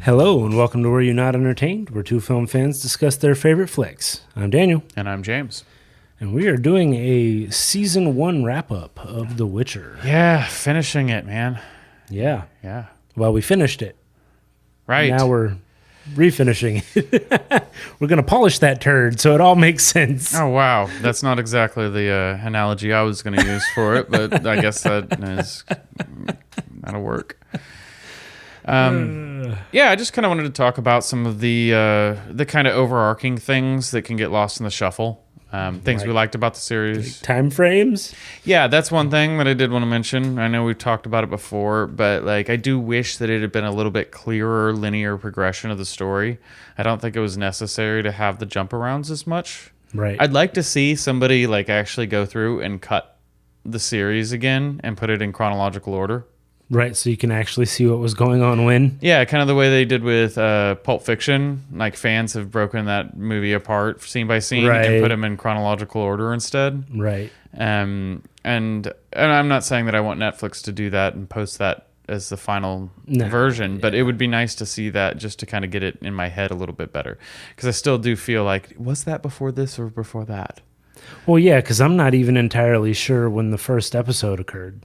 Hello and welcome to Were You Not Entertained, where two film fans discuss their favorite flicks. I'm Daniel. And I'm James. And we are doing a Season 1 wrap-up of The Witcher. Yeah, finishing it, man. Yeah. Yeah. Well, we finished it. Right. Now we're refinishing it. We're going to polish that turd so it all makes sense. Oh, wow. That's not exactly the analogy I was going to use for it, but I guess that'll work. Yeah, I just kind of wanted to talk about some of the kind of overarching things that can get lost in the shuffle. Things we liked about the series. Like time frames? Yeah, that's one thing that I did want to mention. I know we've talked about it before, but I do wish that it had been a little bit clearer, linear progression of the story. I don't think it was necessary to have the jump arounds as much. Right. I'd like to see somebody actually go through and cut the series again and put it in chronological order. Right, so you can actually see what was going on when. Yeah, kind of the way they did with Pulp Fiction. Fans have broken that movie apart scene by scene and put them in chronological order instead. Right. And I'm not saying that I want Netflix to do that and post that as the final version, but it would be nice to see that just to kind of get it in my head a little bit better. Because I still do feel was that before this or before that? Well, yeah, because I'm not even entirely sure when the first episode occurred.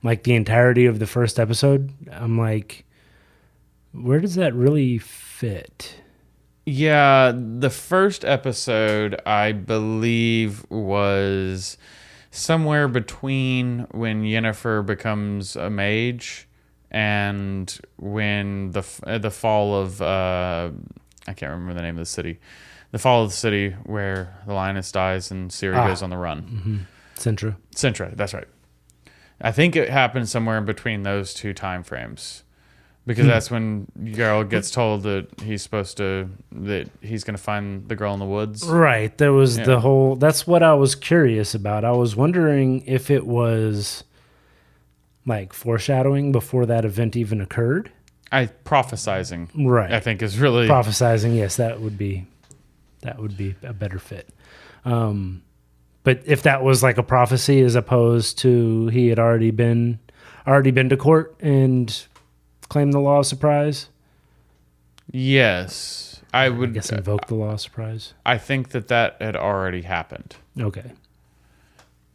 The entirety of the first episode, I'm where does that really fit? Yeah, the first episode, I believe, was somewhere between when Yennefer becomes a mage and when the fall of, I can't remember the name of the city, the fall of the city where the lioness dies and Ciri goes on the run. Mm-hmm. Sintra, that's right. I think it happened somewhere in between those two time frames, because that's when Geralt gets told that he's going to find the girl in the woods. Right. There was the whole. That's what I was curious about. I was wondering if it was foreshadowing before that event even occurred. Prophesizing. Right. I think is really prophesizing. Yes, that would be a better fit. But if that was a prophecy as opposed to he had already been to court and claimed the law of surprise. Yes, I guess invoke the law of surprise. I think that had already happened. Okay.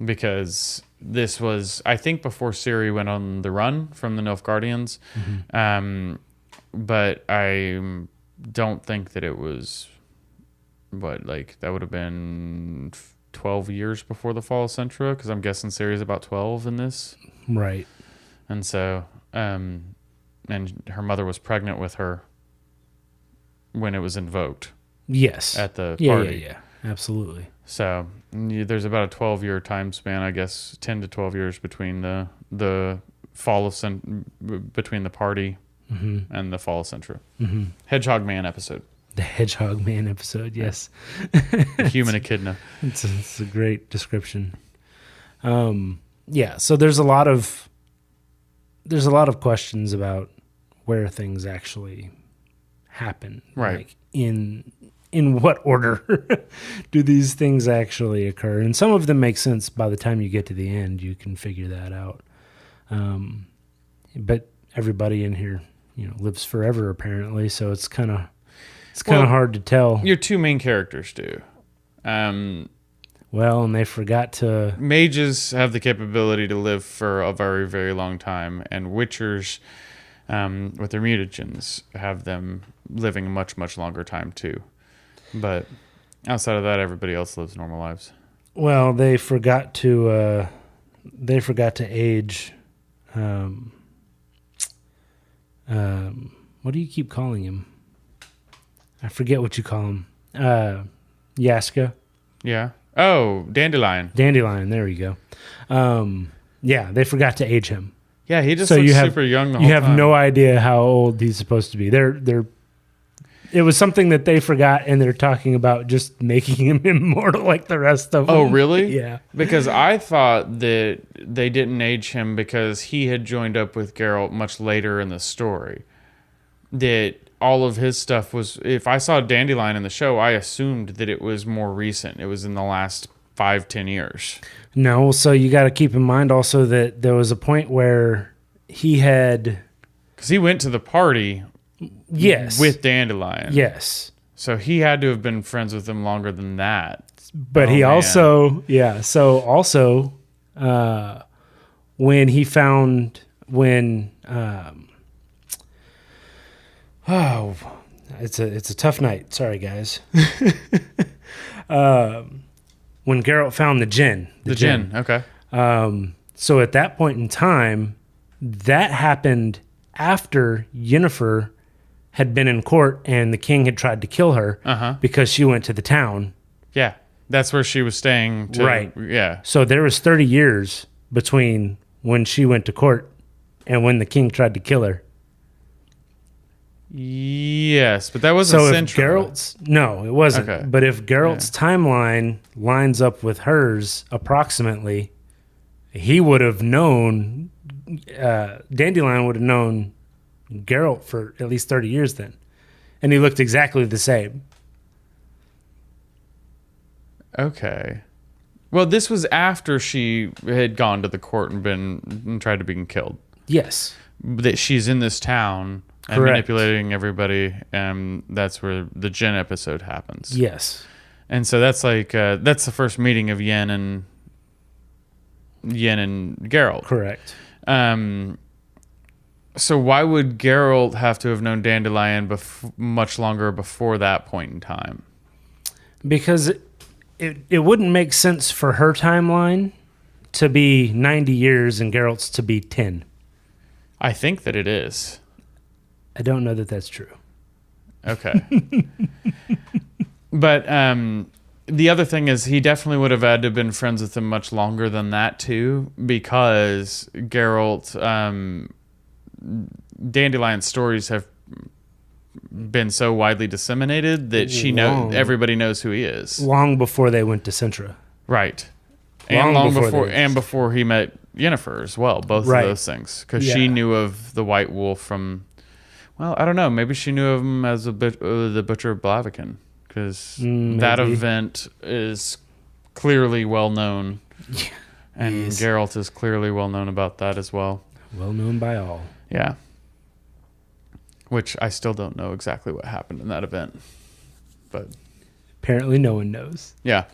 Because this was, I think, before Ciri went on the run from the Nilfgaardians. Mm-hmm. But I don't think that it was that would have been 12 years before the fall of Sintra, because I'm guessing Ciri's about 12 in this. Right. And so, and her mother was pregnant with her when it was invoked. Yes. At the party. Yeah, absolutely. So there's about a 12-year time span, I guess, 10 to 12 years between the fall of between the party and the fall of Sintra. Mm-hmm. Hedgehog Man episode. The Hedgehog Man episode, yes. Human echidna. It's a great description. So there's a lot of questions about where things actually happen. Right. In what order do these things actually occur? And some of them make sense by the time you get to the end. You can figure that out. But everybody in here, lives forever apparently, so it's kind of hard to tell. Your two main characters do. And they forgot to... Mages have the capability to live for a very, very long time, and Witchers, with their mutagens, have them living a much, much longer time too. But outside of that, everybody else lives normal lives. Well, they forgot to age... what do you keep calling him? I forget what you call him. Yaska. Yeah. Oh, Dandelion. Dandelion. There we go. They forgot to age him. Yeah, he just looks super young the whole time. You have no idea how old he's supposed to be. It was something that they forgot, and they're talking about just making him immortal like the rest of them. Oh, really? Yeah. Because I thought that they didn't age him because he had joined up with Geralt much later in the story. That all of his stuff was... If I saw Dandelion in the show, I assumed that it was more recent. It was in the last 5-10 years. No, so you got to keep in mind also that there was a point where he had Because he went to the party Yes. with Dandelion. Yes. So he had to have been friends with him longer than that. But he also, yeah. So also, when he found, it's a tough night. Sorry, guys. When Geralt found the gin. The gin, okay. So at that point in time, that happened after Yennefer had been in court and the king had tried to kill her because she went to the town. Yeah, that's where she was staying. Right. Yeah. So there was 30 years between when she went to court and when the king tried to kill her. Yes, but that wasn't so central. If Geralt's, no, it wasn't. Okay. But if Geralt's timeline lines up with hers approximately, he would have known, Dandelion would have known Geralt for at least 30 years then. And he looked exactly the same. Okay. Well, this was after she had gone to the court and tried to be killed. Yes. That she's in this town and manipulating everybody, and that's where the Jen episode happens. Yes. And so that's like that's the first meeting of Yen and Geralt. Correct. So why would Geralt have to have known Dandelion much longer before that point in time? Because it wouldn't make sense for her timeline to be 90 years and Geralt's to be 10. I think that it is. I don't know that that's true. Okay. But the other thing is he definitely would have had to have been friends with him much longer than that too, because Geralt, Dandelion's stories have been so widely disseminated that everybody knows who he is. Long before they went to Sintra. Right. Before he met Yennefer as well, both of those things. Because she knew of the White Wolf from, well, I don't know, maybe she knew of him as the Butcher of Blaviken, because that event is clearly well known. And Geralt is clearly well known about that as well. Well known by all. Yeah. Which I still don't know exactly what happened in that event. But apparently no one knows. Yeah.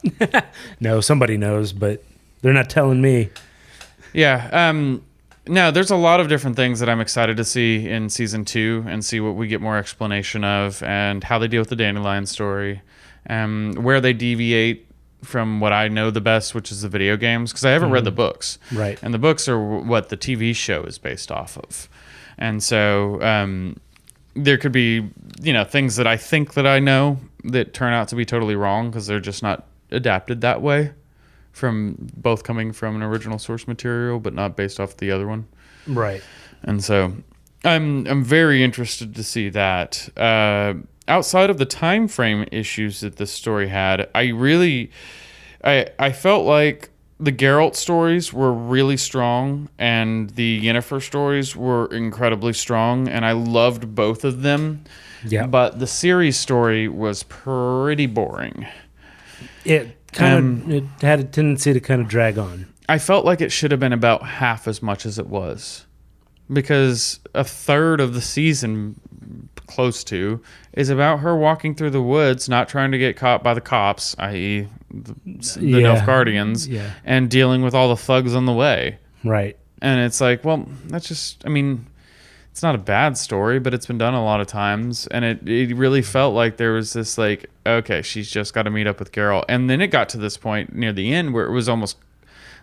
No, somebody knows, but they're not telling me. Yeah. No, there's a lot of different things that I'm excited to see in season 2 and see what we get more explanation of and how they deal with the Dandelion story, where they deviate from what I know the best, which is the video games, because I haven't read the books. Right. And the books are what the TV show is based off of. And so there could be, things that I think that I know that turn out to be totally wrong because they're just not adapted that way, from both coming from an original source material but not based off the other one. Right. And so I'm very interested to see that. Outside of the time frame issues that this story had, I felt like the Geralt stories were really strong and the Yennefer stories were incredibly strong, and I loved both of them. Yeah. But the series story was pretty boring. It it had a tendency to kind of drag on. I felt like it should have been about half as much as it was, because a third of the season, close to, is about her walking through the woods, not trying to get caught by the cops, i.e. the Nilfgaardians, and dealing with all the thugs on the way. Right. And it's like, well, that's just, it's not a bad story, but it's been done a lot of times, and it really felt like there was this, like, okay, she's just got to meet up with Geralt. And then it got to this point near the end where it was almost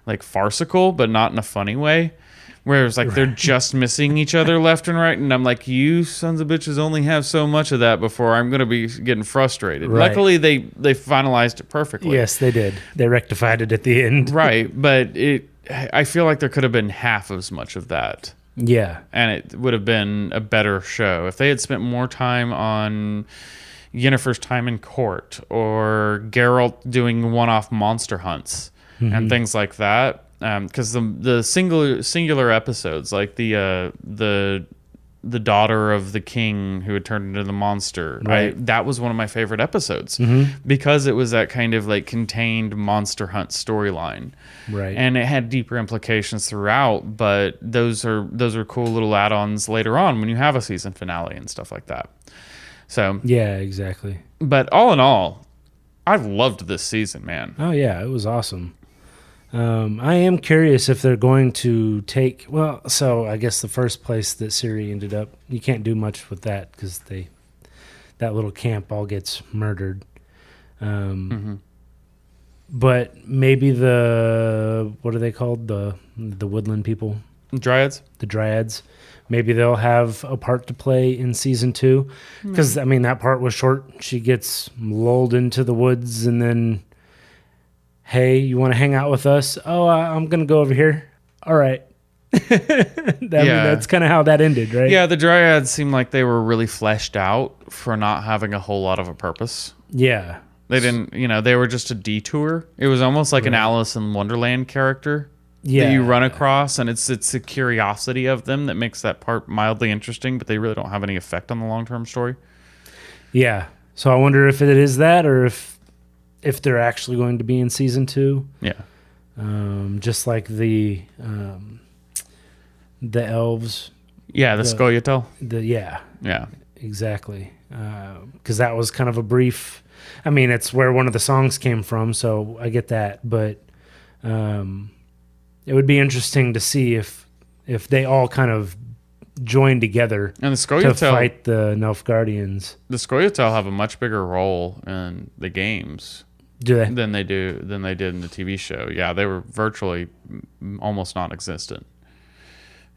like farcical, but not in a funny way, where it was like they're just missing each other left and right, and I'm like, you sons of bitches only have so much of that before I'm going to be getting frustrated. Right. Luckily, they finalized it perfectly. Yes, they did. They rectified it at the end. Right, but I feel like there could have been half as much of that. Yeah. And it would have been a better show if they had spent more time on Yennefer's time in court, or Geralt doing one-off monster hunts and things like that. Because the singular episodes, like the the daughter of the king who had turned into the monster. Right. That was one of my favorite episodes Mm-hmm. because it was that kind of like contained monster hunt storyline. Right. And it had deeper implications throughout, but those are cool little add-ons later on when you have a season finale and stuff like that. So yeah, exactly. but all in all, I've loved this season, man. Oh yeah, it was awesome. I am curious if they're going to take. Well, so I guess the first place that Siri ended up, you can't do much with that because that little camp all gets murdered. But maybe what are they called? The woodland people, Dryads? the Dryads. Maybe they'll have a part to play in season 2 because I mean that part was short. She gets lulled into the woods and then, hey, you want to hang out with us? Oh, I'm gonna go over here. All right. I mean, that's kind of how that ended, right? Yeah, the Dryads seemed like they were really fleshed out for not having a whole lot of a purpose. Yeah. They didn't, they were just a detour. It was almost like an Alice in Wonderland character that you run across, and it's the curiosity of them that makes that part mildly interesting, but they really don't have any effect on the long-term story. Yeah. So I wonder if it is that or if they're actually going to be in season 2. Yeah. Just like the elves. Yeah, the Scoia'tael. Yeah, exactly. Because that was kind of a brief. I mean, it's where one of the songs came from, so I get that. But it would be interesting to see if they all kind of join together and the to Scoia'tael fight the Nilfgaardians. The Scoia'tael have a much bigger role in the games. Do they? Than they did in the TV show. Yeah, they were virtually almost non-existent.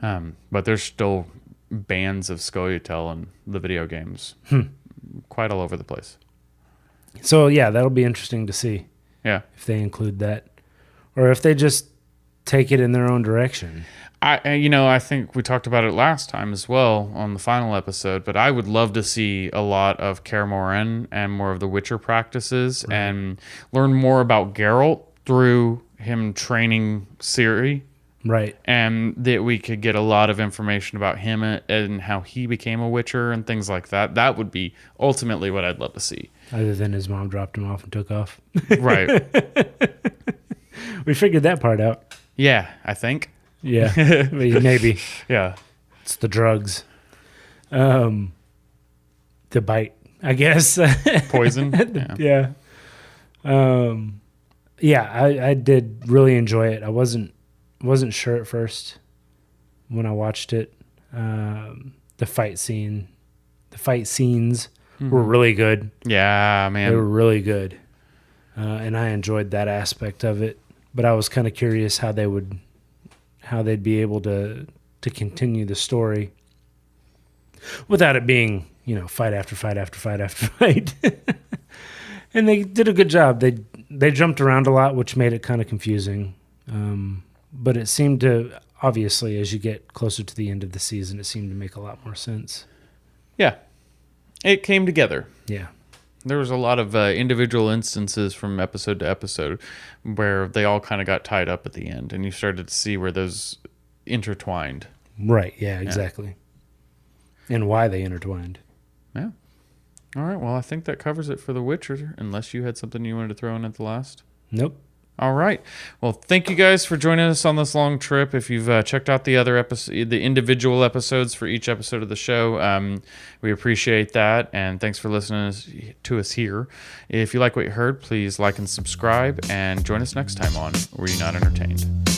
But there's still bands of Scoia'tael in the video games, quite all over the place. So yeah, that'll be interesting to see. Yeah, if they include that, or if they just take it in their own direction. I think we talked about it last time as well on the final episode, but I would love to see a lot of Kaer Morhen and more of the Witcher practices and learn more about Geralt through him training Ciri. Right. And that we could get a lot of information about him and how he became a Witcher and things like that. That would be ultimately what I'd love to see. Other than his mom dropped him off and took off. Right. We figured that part out. Yeah, I think. Yeah, maybe. Yeah. It's the drugs. The bite, I guess. Poison? Yeah. I did really enjoy it. I wasn't sure at first when I watched it. The fight scenes were really good. Yeah, man. They were really good. And I enjoyed that aspect of it. But I was kind of curious how they'd be able to continue the story without it being, fight after fight after fight after fight. And they did a good job. They jumped around a lot, which made it kind of confusing. But it seemed to, obviously, as you get closer to the end of the season, it seemed to make a lot more sense. Yeah. It came together. Yeah. There was a lot of individual instances from episode to episode where they all kind of got tied up at the end, and you started to see where those intertwined. Right. Yeah, exactly. Yeah. And why they intertwined. Yeah. All right. Well, I think that covers it for The Witcher, unless you had something you wanted to throw in at the last. Nope. All right. Well, thank you guys for joining us on this long trip. If you've checked out the other the individual episodes for each episode of the show, we appreciate that. And thanks for listening to us here. If you like what you heard, please like and subscribe and join us next time on Were You Not Entertained?